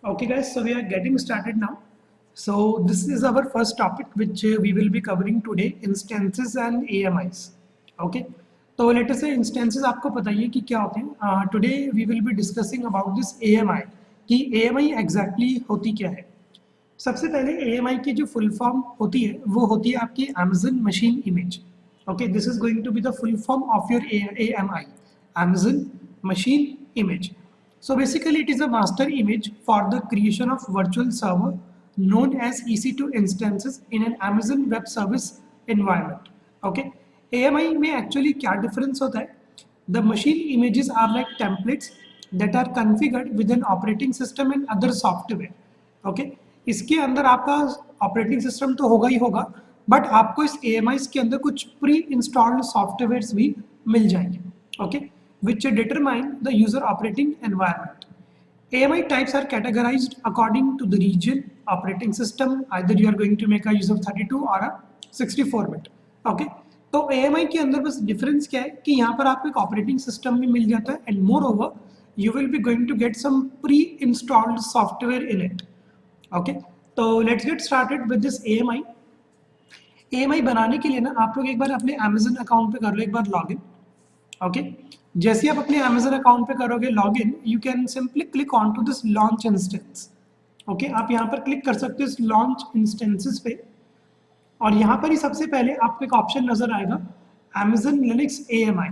Okay, guys, so we are getting started now. So this is our first topic which we will be covering today, instances and AMIs. Okay, तो let us say instances आपको पता ही है कि क्या होते हैं. Today we will be discussing about this AMI कि AMI exactly होती क्या है. सबसे पहले AMI की जो फुल फॉर्म होती है वो होती है आपकी Amazon Machine Image. Okay, this is going to be the full form of your AMI, Amazon Machine Image. So basically it is a master image for the creation of virtual server known as EC2 instances in an Amazon Web Service environment. Okay, AMI में actually क्या difference होता है? The machine images are like templates that are configured with an operating system and other software. Okay, इसके अंदर आपका operating system तो होगा ही होगा, बट आपको इस AMIs के अंदर कुछ प्री इंस्टॉल्ड सॉफ्टवेयर्स भी मिल जाएंगे. Okay, which determine the user operating environment. AMI types are categorized according to the region, operating system. Either you are going to make a use of 32 or a 64-bit. Okay, तो AMI के अंदर बस difference क्या है कि यहाँ पर आपको एक ऑपरेटिंग सिस्टम भी मिल जाता है and moreover you will be going to get some preinstalled software in it. Okay, तो let's get started with this AMI. AMI बनाने के लिए ना आप लोग एक बार अपने Amazon अकाउंट पे कर लो एक बार लॉगिन. ओके, जैसे आप अपने Amazon अकाउंट पे करोगे login, you can simply click on to this launch instance. Okay, आप यहाँ पर क्लिक कर सकते हो इस लॉन्च इंस्टेंसेस पे और यहाँ पर ही सबसे पहले आपको एक ऑप्शन नजर आएगा Amazon Linux AMI.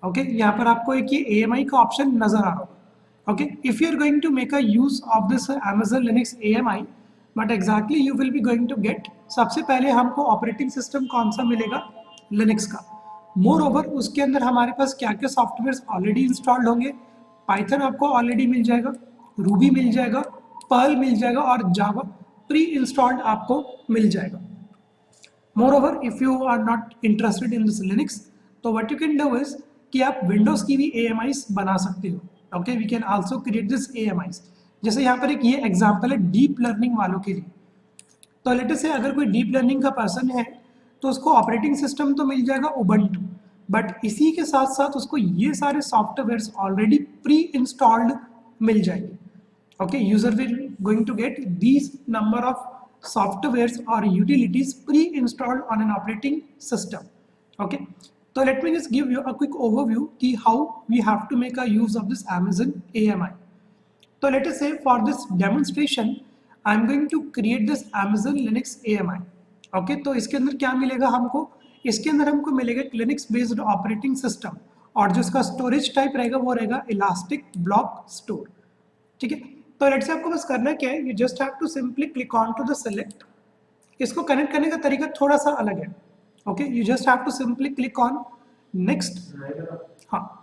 ओके, यहाँ पर आपको एक ये AMI का ऑप्शन नजर आ रहा होगा. Okay, if you are going to make a use of this Amazon Linux AMI, but exactly you will be going to get, सबसे पहले हमको ऑपरेटिंग सिस्टम कौन सा मिलेगा? लिनक्स का. मोर ओवर उसके अंदर हमारे पास क्या क्या सॉफ्टवेयर ऑलरेडी इंस्टॉल्ड होंगे? पाइथन आपको ऑलरेडी मिल जाएगा, रूबी मिल जाएगा, पर्ल मिल जाएगा और जावा प्री इंस्टॉल्ड आपको मिल जाएगा. Moreover if you are not interested in this Linux, तो what you can do is कि आप विंडोज की भी AMIs बना सकते हो. Okay, we can also create this AMIs. जैसे यहाँ पर एक ये एग्जाम्पल है डीप लर्निंग वालों के लिए. तो लेट अस से अगर कोई डीप लर्निंग का पर्सन है तो उसको ऑपरेटिंग सिस्टम तो मिल जाएगा उबंटू, बट इसी के साथ साथ उसको ये सारे सॉफ्टवेयर्स ऑलरेडी प्री इंस्टॉल्ड मिल जाएंगे. Okay, user will going to get these number of softwares और utilities preinstalled on an operating system. Okay, तो let me just give you a quick overview कि how we have to make a use of this Amazon AMI. So let us say for this demonstration, I am going to create this Amazon Linux AMI. Okay, तो इसके अंदर क्या मिलेगा हमको? इसके अंदर हमको मिलेगा Linux based ऑपरेटिंग सिस्टम और जो इसका स्टोरेज टाइप रहेगा वो रहेगा इलास्टिक ब्लॉक स्टोर. ठीक है, तो लेट्स से आपको बस करना क्या है, you just have to simply click on to the select. इसको कनेक्ट करने का तरीका थोड़ा सा अलग है. Okay, you just have to simply click on next. हाँ,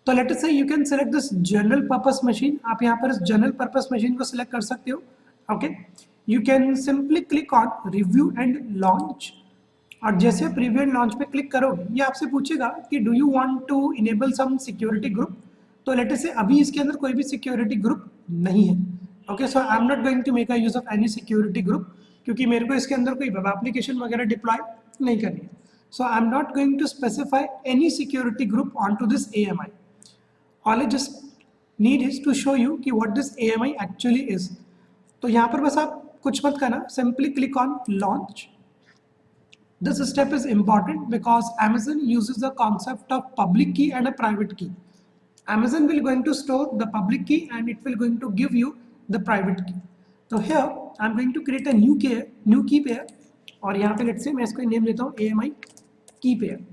तो let us see you can select this general purpose machine. आप यहाँ पर इस जनरल पर्पस मशीन को सिलेक्ट कर सकते हो. Okay, you can simply click on review and launch और जैसे आप रिव्यू एंड लॉन्च पे क्लिक करोगे ये आपसे पूछेगा कि do you want to enable some security group. तो लेट अस से अभी इसके अंदर कोई भी सिक्योरिटी ग्रुप नहीं है. Okay, so I am not going to make a use of any security group क्योंकि मेरे को इसके अंदर कोई वेब एप्लीकेशन वगैरह डिप्लॉय नहीं करनी है. So I am not going to specify any security group on to this AMI. All I just need is to show you कि what this AMI actually is. तो यहाँ पर बस आप कुछ मत करना, simply click on launch. This step is important because Amazon uses the concept of public key and a private key. Amazon will going to store the public key and it will going to give you the private key. So here I'm going to create a new key pair और यहाँ पे let's say मैं इसको name देता हूँ AMI key pair.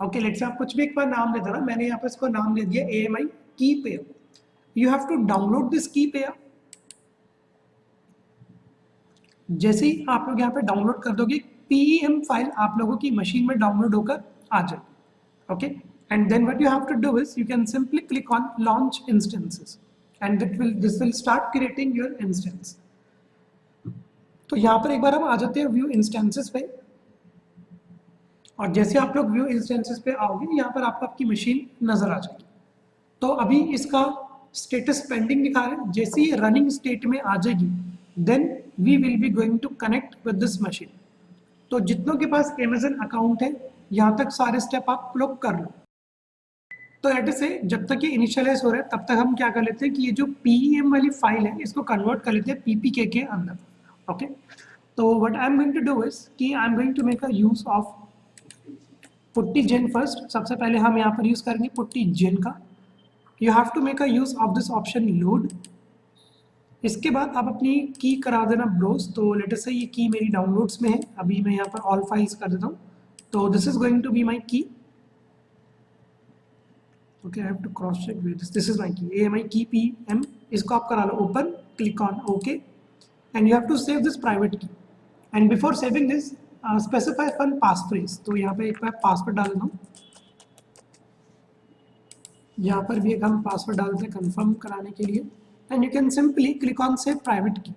Okay, let's say आप कुछ भी एक बार नाम देता ना, मैंने यहाँ पर इसको नाम दे दिया AMI key pair. You have to download this key pair. जैसे ही आप लोग यहाँ पे डाउनलोड कर दोगे PEM फाइल आप लोगों की मशीन में डाउनलोड होकर आ जाएगी. Okay, and then what you have to do is you can simply click on launch instances and this will start creating your instance. तो यहाँ पर एक बार हम आ जाते हैं व्यू इंस्टेंसेस पे और जैसे आप लोग व्यू इंस्टेंसेस पे आओगे यहाँ पर आपको आपकी मशीन नजर आ जाएगी. तो अभी इसका स्टेटस पेंडिंग दिखा रहा है. जैसे ही रनिंग स्टेट में आ जाएगी then we will be going to connect with this machine. तो जितनों के पास Amazon अकाउंट है यहाँ तक सारे स्टेप आप लोग कर लो. तो लेट से जब तक ये इनिशियलाइज हो रहा है तब तक हम क्या कर लेते हैं कि ये जो PEM वाली फाइल है इसको कन्वर्ट कर लेते हैं PPK के अंदर. ओके, तो what I am going to do is कि I am going to make a use of PuTTYgen first. सबसे पहले हम यहाँ पर यूज करेंगे पुट्टी जेन का. You have to make a use of this option load. इसके बाद आप अपनी की करा देना ब्रोज. तो लेट से ये की मेरी डाउनलोड्स में है, अभी मैं यहाँ पर ऑल फाइल्स कर देता हूँ. तो this is going to be my key. Okay, I have to cross check with this. This is my key, AMI key PM. इसको आप करा लो open, click on OK, and you have to save this private key. And before saving this, specify one passphrase. तो यहाँ पे एक मैं password डाल देता हूँ. यहाँ पर भी एक हम पासवर्ड डालते हैं कंफर्म कराने के लिए. And you can simply click on save private key.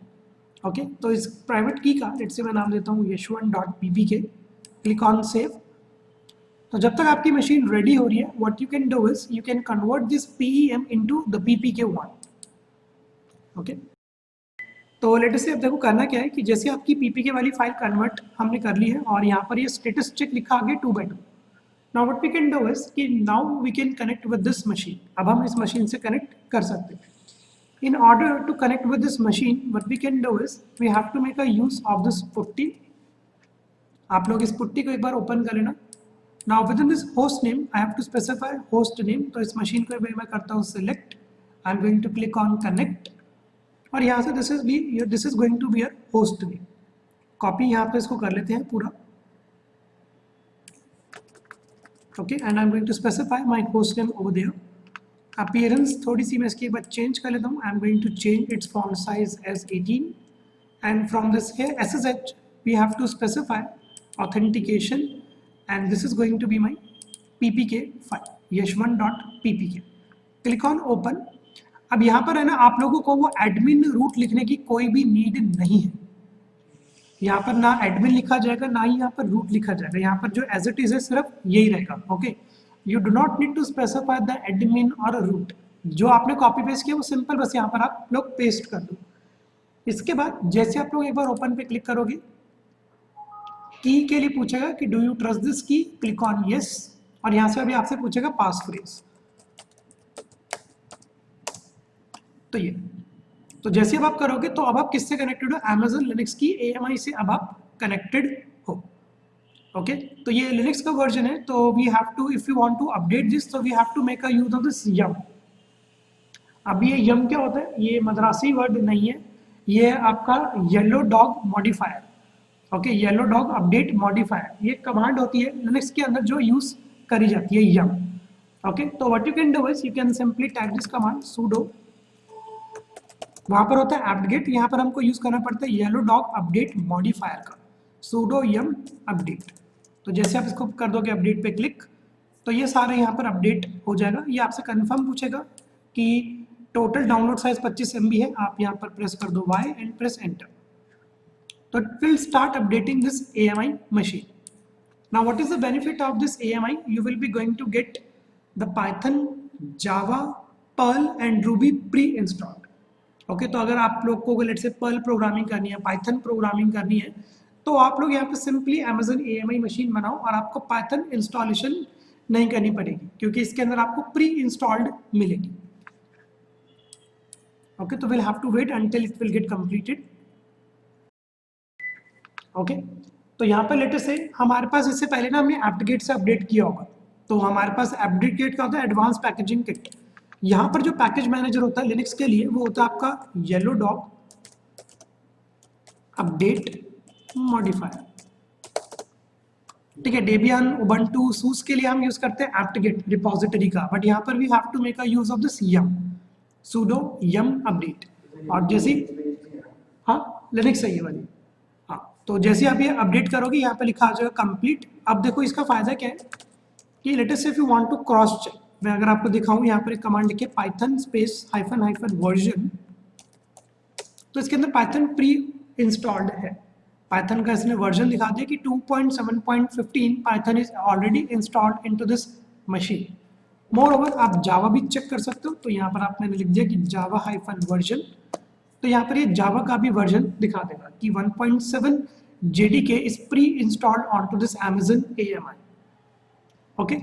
Okay, तो इस private key का let's say मैं नाम देता हूँ yeshwan.ppk. Click on save. तो जब तक आपकी मशीन रेडी हो रही है, what you can do is you can convert this PEM into the PPK1. Okay, तो लेट से अब देखो करना क्या है कि जैसे आपकी PPK वाली फाइल कन्वर्ट हमने कर ली है और यहाँ पर ये स्टेटस चेक लिखा आ गया 2/2. Now what we can do is कि now we can connect with this machine. अब हम इस मशीन से कनेक्ट कर सकते हैं. In order to connect with this machine what we can do is we have to make a use of this PuTTY. आप लोग इस पुट्टी को एक बार ओपन कर लेना. Now within this host name, I have to specify host name. तो इस machine को मैं करता हूँ select. I'm going to click on connect. और यहाँ से this is going to be a host name. Copy यहाँ पे इसको कर लेते हैं पूरा. Okay, and I'm going to specify my host name over there. Appearance थोड़ी सी मैं इसकी एक बार change कर लेता हूँ. I'm going to change its font size as 18. And from this here SSH, we have to specify authentication. And this is going to be my PPK file, yeshwan.ppk. Click on open. अब यहाँ पर है ना आप लोगों को वो admin root लिखने की कोई भी नीड नहीं है. यहाँ पर ना एडमिन लिखा जाएगा ना ही यहाँ पर रूट लिखा जाएगा. यहाँ पर जो एज इट इज है सिर्फ यही रहेगा. Okay, you do not need to specify the admin और रूट. जो आपने कॉपी पेस्ट किया वो सिंपल बस यहाँ पर आप लोग पेस्ट कर दो. इसके बाद जैसे आप लोग एक बार ओपन पे क्लिक करोगे, की के लिए पूछेगा कि डू यू ट्रस्ट दिस की. Click on yes. और यहां से अभी आपसे पूछेगा पास फ्रेज. तो ये तो जैसे अब आप करोगे तो अब आप किससे कनेक्टेड हो, Amazon लिनक्स की AMI से अब आप कनेक्टेड हो. ओके, तो ये लिनक्स का वर्जन है. तो we have to if you want to update this तो we have to make a use of this yum. अब ये यम क्या होता है, ये मद्रासी वर्ड नहीं है, ये आपका yellow dog modifier. Okay, yellow dog update modifier ये कमांड होती है लिनक्स के अंदर जो यूज करी जाती है यम. ओके, तो what you can do is you can simply type this command sudo. वहां पर होता है apt-get, यहाँ पर हमको यूज करना पड़ता है येलो डॉग अपडेट मॉडिफायर का sudo yum अपडेट. तो जैसे आप इसको कर दोगे अपडेट पे क्लिक तो ये सारे यहाँ पर अपडेट हो जाएगा. ये आपसे कंफर्म पूछेगा कि टोटल डाउनलोड साइज 25 MB है. आप यहाँ पर प्रेस कर दो Y and press enter. So it will start updating this AMI machine. Now what is the benefit of this AMI? You will be going to get the Python, Java, Perl and Ruby pre-installed. Okay, तो अगर आप लोग को let's say Perl programming करनी है, Python programming करनी है, तो आप लोग यहाँ पे सिंपली Amazon AMI मशीन बनाओ और आपको Python इंस्टॉलेशन नहीं करनी पड़ेगी क्योंकि इसके अंदर आपको pre-installed मिलेगी. Okay, तो we'll have to wait until it will get completed. Okay, तो यहाँ पर लेटेस्ट से हमारे पास इससे पहले ना हमने apt-get से अपडेट किया होगा. तो हमारे पास apt-get का होता है एडवांस पैकेजिंग किट. यहाँ पर जो पैकेज मैनेजर होता है लिनक्स के लिए वो होता है आपका येलो डॉग अपडेट मॉडिफायर. ठीक है, डेबियन, उबंटू, सूस के लिए हम यूज करते हैं apt-get रिपोजिटरी का. बट यहाँ पर we have to make a use of this yum sudo yum update. और जैसे हाँ लिनक्स है ये वाली. तो जैसे आप ये अपडेट करोगे यहाँ पे लिखा आ जाएगा कंप्लीट. अब देखो इसका फायदा क्या है कि latest if you want to cross check, मैं अगर आपको दिखाऊं यहाँ पर एक कमांड लिखे पाइथन स्पेस -- वर्जन. तो इसके अंदर पाइथन प्री इंस्टॉल्ड है. पाइथन का इसने वर्जन दिखा दिया कि 2.7.15 Python is already installed into this machine. More over आप जावा भी चेक कर सकते हो. तो यहाँ पर आप मैंने लिख दिया कि जावा - वर्जन. तो यहाँ पर ये जावा का भी वर्जन दिखा देगा कि 1.7 JDK is pre-installed onto this Amazon AMI. Okay,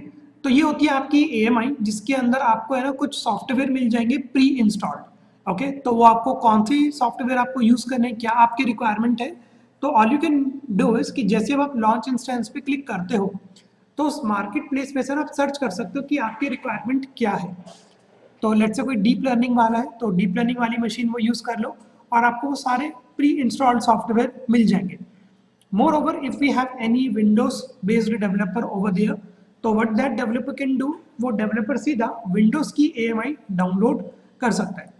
तो ये होती है आपकी AMI, जिसके अंदर आपको है ना कुछ सॉफ्टवेयर मिल जाएंगे प्री इंस्टॉल्ड। ओके, तो वो आपको कौन सी सॉफ्टवेयर आपको यूज करने क्या आपकी रिक्वायरमेंट है, तो all you can do is कि जैसे आप लॉन्च इंस्टेंस पे क्लिक करते हो तो उस मार्केट प्लेस में से आप सर्च कर सकते हो कि आपकी रिक्वायरमेंट क्या है। तो लेट्स से कोई डीप लर्निंग वाला है तो डीप लर्निंग वाली मशीन वो यूज कर लो और आपको वो सारे प्री इंस्टॉल्ड सॉफ्टवेयर मिल जाएंगे। Moreover, if we have any Windows based developer over there, तो what that developer can do, वो developer सीधा Windows की AMI डाउनलोड कर सकता है।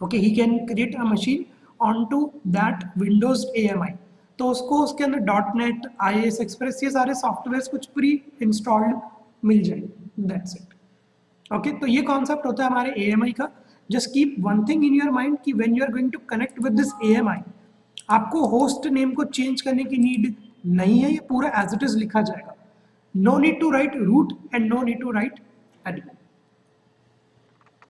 Okay, he can create a machine onto that Windows AMI। तो उसको उसके अंदर .NET, IIS Express ये सारे सॉफ्टवेयर कुछ प्री इंस्टॉल्ड मिल जाएंगे। That's it। ओके, तो ये कॉन्सेप्ट होता है हमारे AMI का। Just keep one thing in your mind कि when you are going to connect with this AMI, आपको होस्ट नेम को चेंज करने की नीड नहीं है, ये पूरा एज इट इज लिखा जाएगा। No need to write root and no need to write admin.